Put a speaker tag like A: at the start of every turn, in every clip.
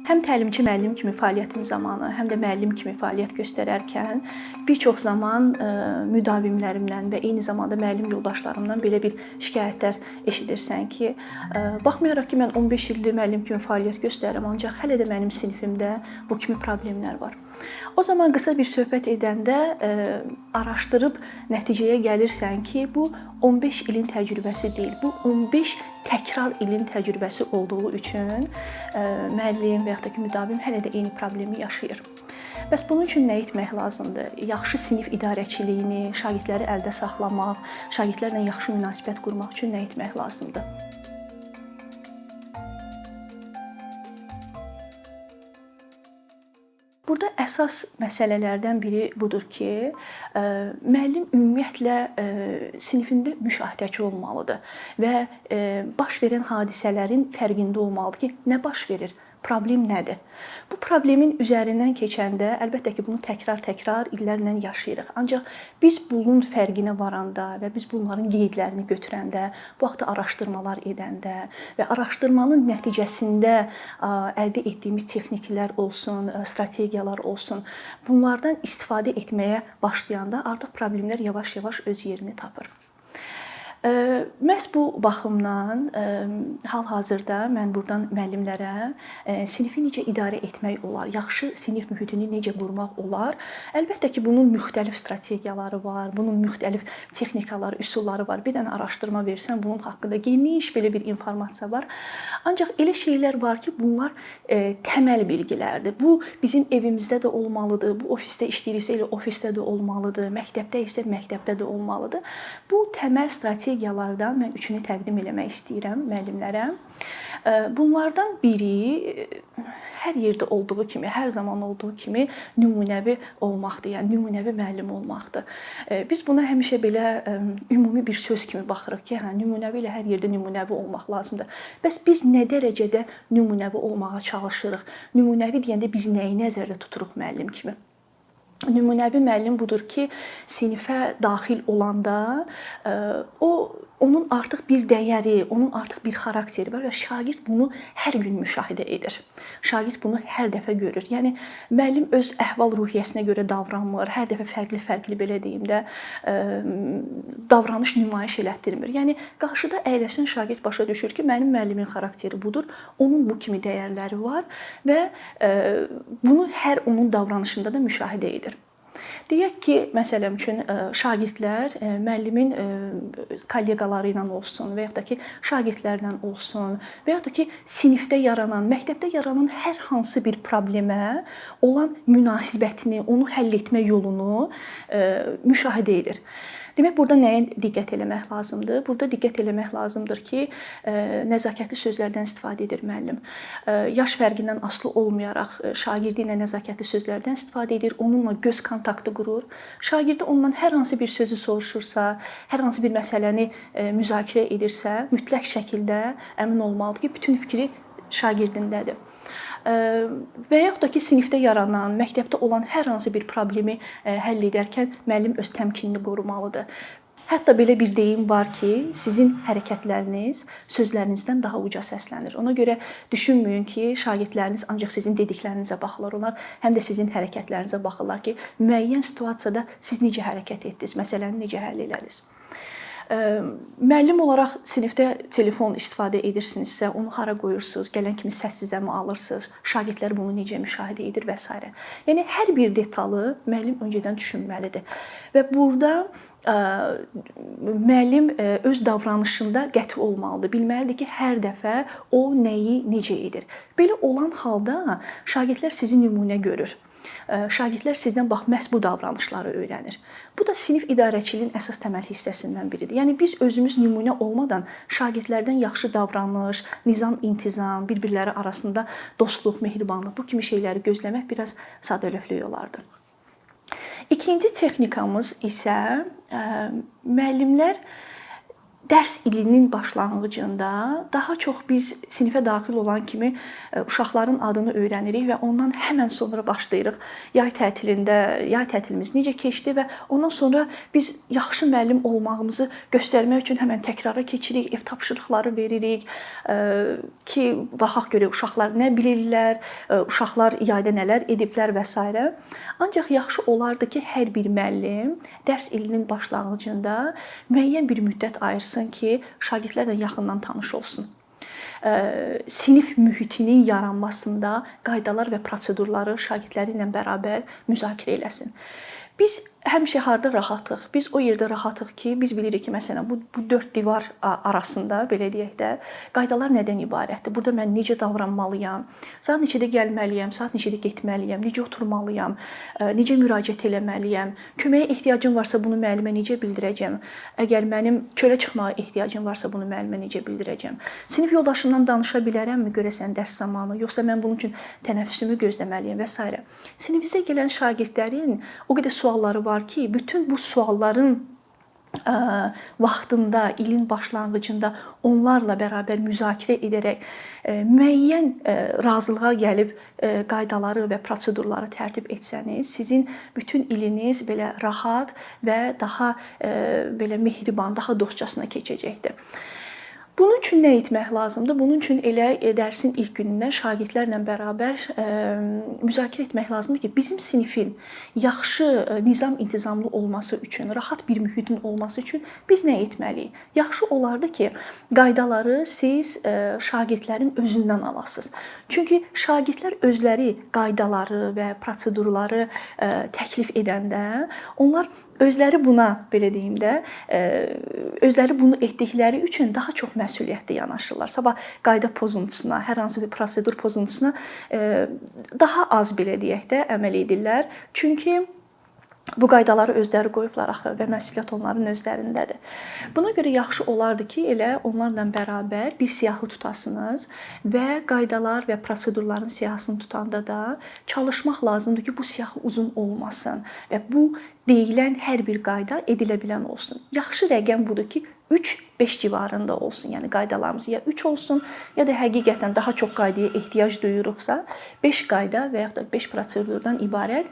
A: Həm təlimçi müəllim kimi fəaliyyətim zamanı, həm də müəllim kimi fəaliyyət göstərərkən bir çox zaman müdavimlərimdən və eyni zamanda müəllim yoldaşlarımdan belə bir şikayətlər eşidirsən ki, baxmayaraq ki, mən 15 ildir müəllim kimi fəaliyyət göstərirəm, ancaq hələ də mənim sinifimdə bu kimi problemlər var. O zaman qısa bir söhbət edəndə araşdırıb nəticəyə gəlirsən ki, bu 15 ilin təcrübəsi deyil, bu 15 təkrar ilin təcrübəsi olduğu üçün müəllim və yaxud da ki, müdavim hələ də eyni problemi yaşayır. Bəs bunun üçün nə etmək lazımdır? Yaxşı sinif idarəçiliyini, şagirdləri əldə saxlamaq, şagirdlərlə yaxşı münasibət qurmaq üçün nə etmək lazımdır? Burada əsas məsələlərdən biri budur ki, müəllim ümumiyyətlə sinifində müşahidəçi olmalıdır və baş verən hadisələrin fərqində olmalıdır ki, nə baş verir? Problem nədir? Bu problemin üzərindən keçəndə əlbəttə ki, bunu təkrar illərlə yaşayırıq. Ancaq biz bunun fərqinə varanda və biz bunların qeydlərini götürəndə, bu haqda araşdırmalar edəndə və araşdırmanın nəticəsində əldə etdiyimiz texniklər olsun, strategiyalar olsun, bunlardan istifadə etməyə başlayanda artıq problemlər yavaş-yavaş öz yerini tapır. Məhz bu baxımdan hal-hazırda mən buradan müəllimlərə sinifi necə idarə etmək olar, yaxşı sinif mühitini necə qurmaq olar? Əlbəttə ki, bunun müxtəlif strategiyaları var, bunun müxtəlif texnikaları, üsulları var. Bir dənə araşdırma versən, bunun haqqında geniş belə bir informasiya var. Ancaq elə şeylər var ki, bunlar təməl bilgilərdir. Bu bizim evimizdə də olmalıdır, bu ofisdə işləyirsə elə ofisdə də olmalıdır, məktəbdə isə məktəbdə də olmalıdır. Bu təməl strategiyalardan mən üçünü təqdim eləmək istəyirəm müəllimlərə. Bunlardan biri hər yerdə olduğu kimi, hər zaman olduğu kimi nümunəvi olmaqdır, yəni nümunəvi müəllim olmaqdır. Biz buna həmişə belə ümumi bir söz kimi baxırıq ki, nümunəvi ilə hər yerdə nümunəvi olmaq lazımdır. Bəs biz nə dərəcədə nümunəvi olmağa çalışırıq? Nümunəvi deyəndə biz nəyi nəzərdə tuturuq müəllim kimi? Nümunəvi müəllim budur ki, sinifə daxil olanda onun artıq bir dəyəri, onun artıq bir xarakteri var və şagird bunu hər gün müşahidə edir. Şagird bunu hər dəfə görür. Yəni müəllim öz əhval-ruhiyyəsinə görə davranmır. Hər dəfə fərqli belə deyim də davranış nümayiş elətdirmir. Yəni qarşıda əyləşən şagird başa düşür ki, mənim müəllimin xarakteri budur. Onun bu kimi dəyərləri var və bunu hər onun davranışında da müşahidə edir. Deyək ki, məsələn üçün şagirdlər müəllimin kolleqaları ilə olsun və yaxud da ki, şagirdlərlə olsun və yaxud da ki, sinifdə yaranan, məktəbdə yaranan hər hansı bir problemə olan münasibətini, onu həll etmə yolunu müşahidə edir. Demək, burada nəyə diqqət eləmək lazımdır? Burada diqqət eləmək lazımdır ki, nəzakətli sözlərdən istifadə edir müəllim. Yaş fərqindən asılı olmayaraq şagirdi ilə nəzakətli sözlərdən istifadə edir, onunla göz kontaktı qurur. Şagirdi ondan hər hansı bir sözü soruşursa, hər hansı bir məsələni müzakirə edirsə, mütləq şəkildə əmin olmalıdır ki, bütün fikri şagirdindədir. Və yaxud da ki, sinifdə yaranan, məktəbdə olan hər hansı bir problemi həll edərkən müəllim öz təmkinini qorumalıdır. Hətta belə bir deyim var ki, sizin hərəkətləriniz sözlərinizdən daha uca səslənir. Ona görə düşünməyin ki, şagirdləriniz ancaq sizin dediklərinizə baxırlar. Onlar həm də sizin hərəkətlərinizə baxırlar ki, müəyyən situasiyada siz necə hərəkət etdiniz, məsələni necə həll elədiniz. Müəllim olaraq sinifdə telefon istifadə edirsinizsə, onu hara qoyursunuz, gələn kimi səssizəmi alırsınız, şagirdlər bunu necə müşahidə edir və s. Yəni, hər bir detalı müəllim öncədən düşünməlidir. Və burada müəllim öz davranışında qəti olmalıdır. Bilməlidir ki, hər dəfə o nəyi necə edir. Belə olan halda şagirdlər sizi nümunə görür. Şagirdlər sizdən bax, məhz bu davranışları öyrənir. Bu da sinif idarəçiliyin əsas təməl hissəsindən biridir. Yəni, biz özümüz nümunə olmadan şagirdlərdən yaxşı davranış, nizam, intizam, bir-birləri arasında dostluq, mehribanlıq, bu kimi şeyləri gözləmək biraz sadəlövhlük olardı. İkinci texnikamız isə müəllimlər dərs ilinin başlanğıcında daha çox biz sinifə daxil olan kimi uşaqların adını öyrənirik və ondan həmən sonra başlayırıq. Yay tətilimiz necə keçdi və ondan sonra biz yaxşı müəllim olmağımızı göstərmək üçün həmən təkrara keçirik, ev tapşırıqları veririk ki, baxaq görək uşaqlar nə bilirlər, uşaqlar yayda nələr ediblər və s. Ancaq yaxşı olardı ki, hər bir müəllim dərs ilinin başlanğıcında müəyyən bir müddət ayırsın ki, şagirdlərlə yaxından tanış olsun. Sinif mühitinin yaranmasında qaydalar və prosedurları şagirdləri ilə bərabər müzakirə eləsin. Biz həmişə harda rahatıq? Biz o yerdə rahatıq ki, biz bilirik ki, məsələn, bu dörd divar arasında, belə deyək də, qaydalar nədən ibarətdir? Burada mən necə davranmalıyam? Saat neçədə gəlməliyəm? Saat neçədə getməliyəm? Necə oturmalıyam? Necə müraciət eləməliyəm? Köməyə ehtiyacım varsa bunu müəllimə necə bildirəcəm? Əgər mənim çölə çıxmağa ehtiyacım varsa bunu müəllimə necə bildirəcəm? Sinif yoldaşımdan danışa bilərəmmi görəsən dərs zamanı, yoxsa mən bunun üçün tənəffüsümü gözləməliyəm və s. Sinifimizə gələn şagirdlərin o qədər sualları var ki, bütün bu sualların vaxtında, ilin başlanğıcında onlarla bərabər müzakirə edərək müəyyən razılığa gəlib qaydaları və prosedurları tərtib etsəniz, sizin bütün iliniz belə rahat və daha belə mehriban, daha dostcasına keçəcəkdir. Bunun üçün nə etmək lazımdır? Bunun üçün elə dərsin ilk günündən şagirdlərlə bərabər müzakirə etmək lazımdır ki, bizim sinifin yaxşı, nizam-intizamlı olması üçün, rahat bir mühitin olması üçün biz nə etməliyik? Yaxşı olardı ki, qaydaları siz şagirdlərin özündən alasınız. Çünki şagirdlər özləri qaydaları və prosedurları təklif edəndə onlar özləri buna, belə deyim də, özləri bunu etdikləri üçün daha çox məsuliyyətli yanaşırlar. Sabah qayda pozuntusuna, hər hansı bir prosedur pozuntusuna daha az, belə deyək də, əməl edirlər. Çünki bu qaydaları özləri qoyublar axı və məsuliyyət onların özlərindədir. Buna görə yaxşı olardı ki, elə onlarla bərabər bir siyahı tutasınız və qaydalar və prosedurların siyahısını tutanda da çalışmaq lazımdır ki, bu siyahı uzun olmasın və bu deyilən hər bir qayda edilə bilən olsun. Yaxşı rəqəm budur ki, 3-5 civarında olsun. Yəni qaydalarımız ya 3 olsun, ya da həqiqətən daha çox qaydaya ehtiyac duyuruqsa, 5 qayda və ya da 5 prosedurdan ibarət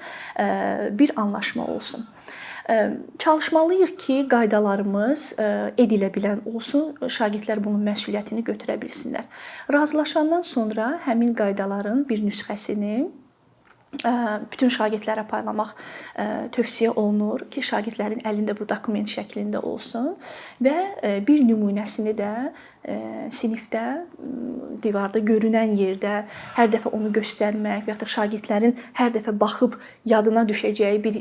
A: bir anlaşma olsun. Çalışmalıyıq ki, qaydalarımız edilə bilən olsun, şagirdlər bunun məsuliyyətini götürə bilsinlər. Razılaşandan sonra həmin qaydaların bir nüsxəsini bütün şagirdlərə paylamaq tövsiyə olunur ki, şagirdlərin əlində bu dokument şəklində olsun və bir nümunəsini də sinifdə, divarda görünən yerdə hər dəfə onu göstərmək və ya da şagirdlərin hər dəfə baxıb yadına düşəcəyi bir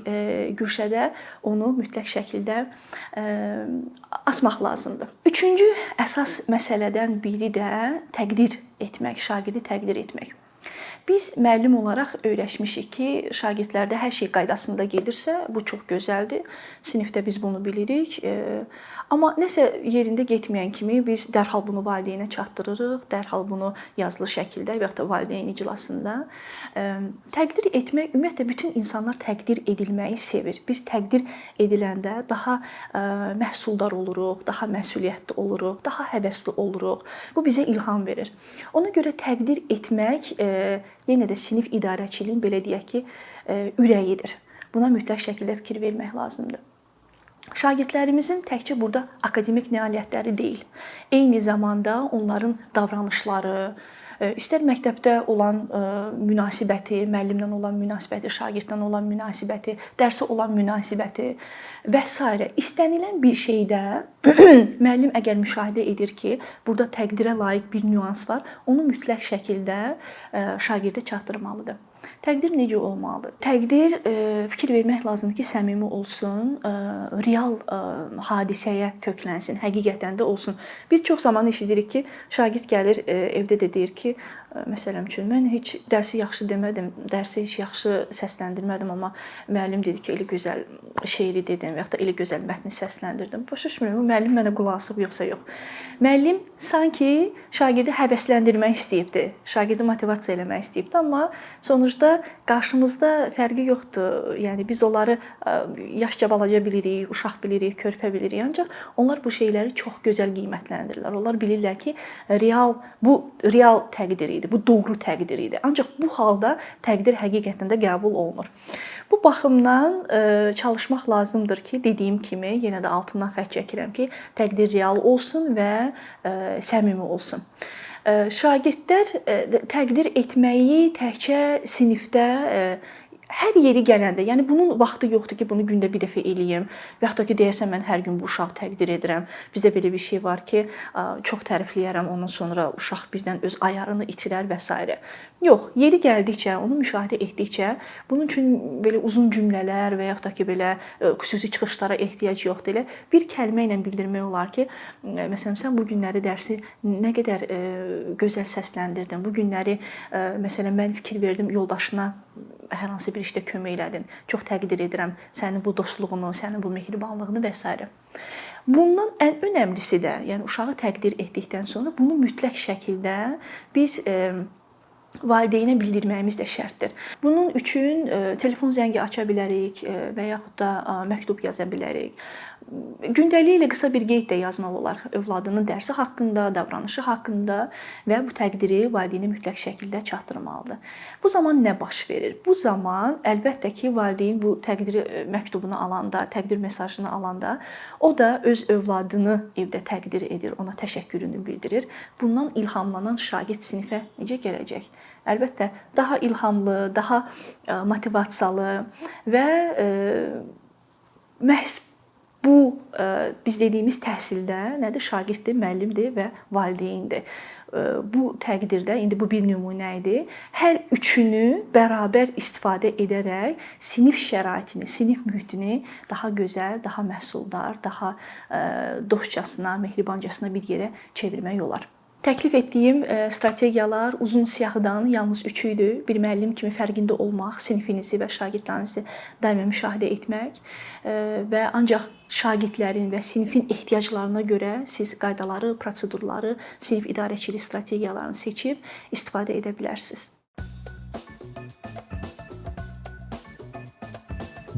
A: güşədə onu mütləq şəkildə asmaq lazımdır. Üçüncü əsas məsələdən biri də təqdir etmək, şagirdi təqdir etmək. Biz müəllim olaraq öyrəşmişik ki, şagirdlərdə hər şey qaydasında gedirsə, bu çox gözəldir. Sinifdə biz bunu bilirik. Amma nəsə yerində getməyən kimi biz dərhal bunu valideynə çatdırırıq, dərhal bunu yazılı şəkildə və ya da valideyn iclasında. Təqdir etmək, ümumiyyətlə bütün insanlar təqdir edilməyi sevir. Biz təqdir ediləndə daha məhsuldar oluruq, daha məsuliyyətli oluruq, daha həvəsli oluruq. Bu bizə ilham verir. Ona görə təqdir etmək yenə də sinif idarəçiliyinin, belə deyək ki, ürəyidir. Buna mütləq şəkildə fikir vermək lazımdır. Şagirdlərimizin təkcə burada akademik nailiyyətləri deyil, eyni zamanda onların davranışları, istər məktəbdə olan münasibəti, müəllimlə olan münasibəti, şagirdlə olan münasibəti, dərsə olan münasibəti və s. İstənilən bir şeydə müəllim əgər müşahidə edir ki, burada təqdirə layiq bir nüans var, onu mütləq şəkildə şagirdə çatdırmalıdır. Təqdir necə olmalıdır? Təqdir fikir vermək lazımdır ki, səmimi olsun, real hadisəyə köklənsin, həqiqətən də olsun. Biz çox zaman eşidirik ki, şagird gəlir evdə də deyir ki, Məsələn üçün mən heç dərsi yaxşı demədim, dərsi heç yaxşı səsləndirmədim, amma müəllim dedi ki, elə gözəl şeiri dedim və ya da elə gözəl mətni səsləndirdim. Başa düşmürəm, bu müəllim mənə qulaq asıb yoxsa yox. Müəllim sanki şagirdi həvəsləndirmək istəyibdi, şagirdi motivasiya eləmək istəyibdi, amma sonuçta qarşımızda fərqi yoxdur. Yəni biz onları yaşca balaca bilirik, uşaq bilirik, körpə bilirik, ancaq onlar bu şeyləri çox gözəl qiymətləndirirlər. Onlar bilirlər ki, bu real təqdir idi, bu doğru təqdir idi. Ancaq bu halda təqdir həqiqətən də qəbul olunur. Bu baxımdan çalışmaq lazımdır ki, dediyim kimi, yenə də altından xətt çəkirəm ki, təqdir real olsun və səmimi olsun. Şagirdlər təqdir etməyi təkcə sinifdə hər yeri gələndə, yəni bunun vaxtı yoxdur ki, bunu gündə bir dəfə eləyim və ya da ki, deyəsən mən hər gün bu uşağı təqdir edirəm. Bizdə belə bir şey var ki, çox tərifləyərəm, ondan sonra uşaq birdən öz ayarını itirər və s. Yox, yeri gəldikcə, onu müşahidə etdikcə, bunun üçün belə uzun cümlələr və ya da ki, belə xüsusi çıxışlara ehtiyac yoxdur. Elə bir kəlmə ilə bildirmək olar ki, məsələn, sən bu günləri dərsi nə qədər gözəl səsləndirdin, bu günləri, məsələn, mən fikir verdim yoldaşına hər hansı bir işdə kömək elədin. Çox təqdir edirəm sənin bu dostluğunu, sənin bu mehribanlığını və s. Bundan ən önəmlisi də, yəni uşağı təqdir etdikdən sonra bunu mütləq şəkildə biz valideynə bildirməyimiz də şərtdir. Bunun üçün telefon zəngi aça bilərik və yaxud da məktub yaza bilərik. Gündəlik ilə qısa bir qeyd də yazmaq olar övladının dərsi haqqında, davranışı haqqında və bu təqdiri valideynə mütləq şəkildə çatdırmalıdır. Bu zaman nə baş verir? Bu zaman əlbəttə ki, valideyn bu təqdir məktubunu alanda, təqdir mesajını alanda, o da öz övladını evdə təqdir edir, ona təşəkkürünü bildirir. Bundan ilhamlanan şagird sinifə necə gələcək? Əlbəttə, daha ilhamlı, daha motivasiyalı və məhz bu biz dediyimiz təhsildə nədir? Şagirddir, müəllimdir və valideyndir. Bu təqdirdə indi bu bir nümunə idi. Hər üçünü bərabər istifadə edərək sinif şəraitini, sinif mühitini daha gözəl, daha məhsuldar, daha dostcasına, mehribancasına bir yerə çevirmək olar. Təklif etdiyim strategiyalar uzun siyahıdan yalnız 3 idi. Bir müəllim kimi fərqində olmaq, sinifinizi və şagirdlərinizi daima müşahidə etmək və ancaq şagirdlərin və sinifin ehtiyaclarına görə siz qaydaları, prosedurları, sinif idarəçilik strategiyalarını seçib istifadə edə bilərsiniz.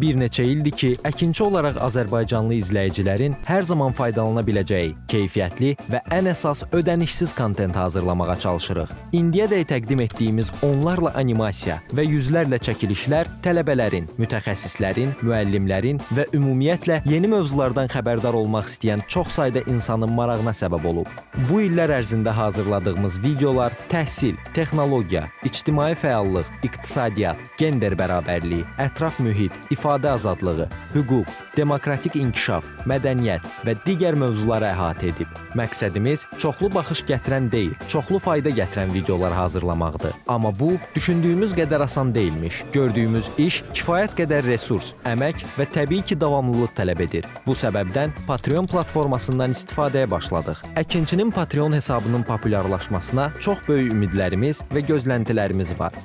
B: Bir neçə ildir ki, əkinçi olaraq Azərbaycanlı izləyicilərin hər zaman faydalana biləcəyi, keyfiyyətli və ən əsas ödənişsiz kontent hazırlamağa çalışırıq. İndiyədək təqdim etdiyimiz onlarla animasiya və yüzlərlə çəkilişlər tələbələrin, mütəxəssislərin, müəllimlərin və ümumiyyətlə yeni mövzulardan xəbərdar olmaq istəyən çox sayda insanın marağına səbəb olub. Bu illər ərzində hazırladığımız videolar təhsil, texnologiya, ictimai fəallıq, iqtisadiyyat, gender bərabərliyi, ətraf mühit, ifadə azadlığı, hüquq, demokratik inkişaf, mədəniyyət və digər mövzuları əhatə edib. Məqsədimiz çoxlu baxış gətirən deyil, çoxlu fayda gətirən videolar hazırlamaqdır. Amma bu, düşündüyümüz qədər asan deyilmiş. Gördüyümüz iş kifayət qədər resurs, əmək və təbii ki, davamlılıq tələb edir. Bu səbəbdən Patreon platformasından istifadəyə başladıq. Əkinçinin Patreon hesabının populyarlaşmasına çox böyük ümidlərimiz və gözləntilərimiz var.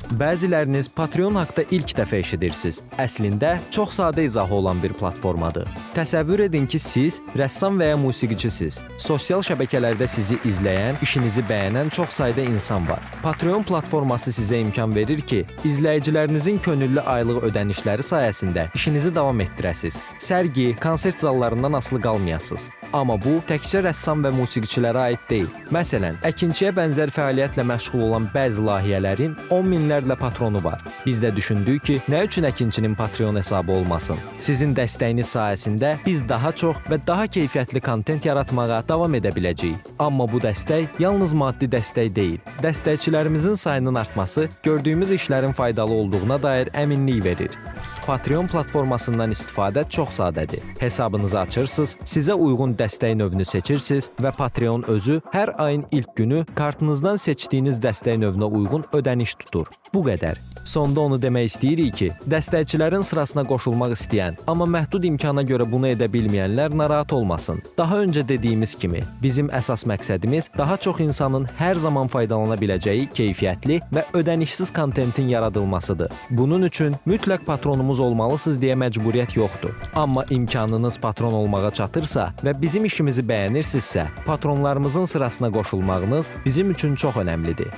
B: Bəziləriniz Patreon haqda ilk dəfə eşidirsiniz. Əslində, çox sadə izahı olan bir platformadır. Təsəvvür edin ki, siz rəssam və ya musiqiçisiniz. Sosial şəbəkələrdə sizi izləyən, işinizi bəyənən çox sayda insan var. Patreon platforması sizə imkan verir ki, izləyicilərinizin könüllü aylıq ödənişləri sayəsində işinizi davam etdirəsiniz. Sərgi, konsert zallarından asılı qalmayasınız. Amma bu, təkcə rəssam və musiqiçilərə aid deyil. Məsələn, əkinçiyə bənzər fəaliyyətlə məşğul olan bəzi layihələrin 10 minlərlə patronu var. Biz də düşündük ki, nə üçün əkinçinin Patreon hesabı olmasın? Sizin dəstəyiniz sayəsində biz daha çox və daha keyfiyyətli kontent yaratmağa davam edə biləcəyik. Amma bu dəstək yalnız maddi dəstək deyil. Dəstəkçilərimizin sayının artması gördüyümüz işlərin faydalı olduğuna dair əminlik verir. Patreon platformasından istifadə çox sadədir. Hesabınızı açırsınız, sizə uyğun dəstək növünü seçirsiniz və Patreon özü hər ayın ilk günü kartınızdan seçdiyiniz dəstək növünə uyğun ödəniş tutur. Bu qədər. Sonda onu demək istəyirik ki, dəstəkçilərin sırasına qoşulmaq istəyən, amma məhdud imkana görə bunu edə bilməyənlər narahat olmasın. Daha öncə dediyimiz kimi, bizim əsas məqsədimiz daha çox insanın hər zaman faydalana biləcəyi keyfiyyətli və ödənişsiz kontentin yaradılmasıdır. Bunun üçün mütləq patronumuz olmalısınız deyə məcburiyyət yoxdur. Amma imkanınız patron olmağa çatırsa və bizim işimizi bəyənirsinizsə, patronlarımızın sırasına qoşulmağınız bizim üçün çox önəmlidir.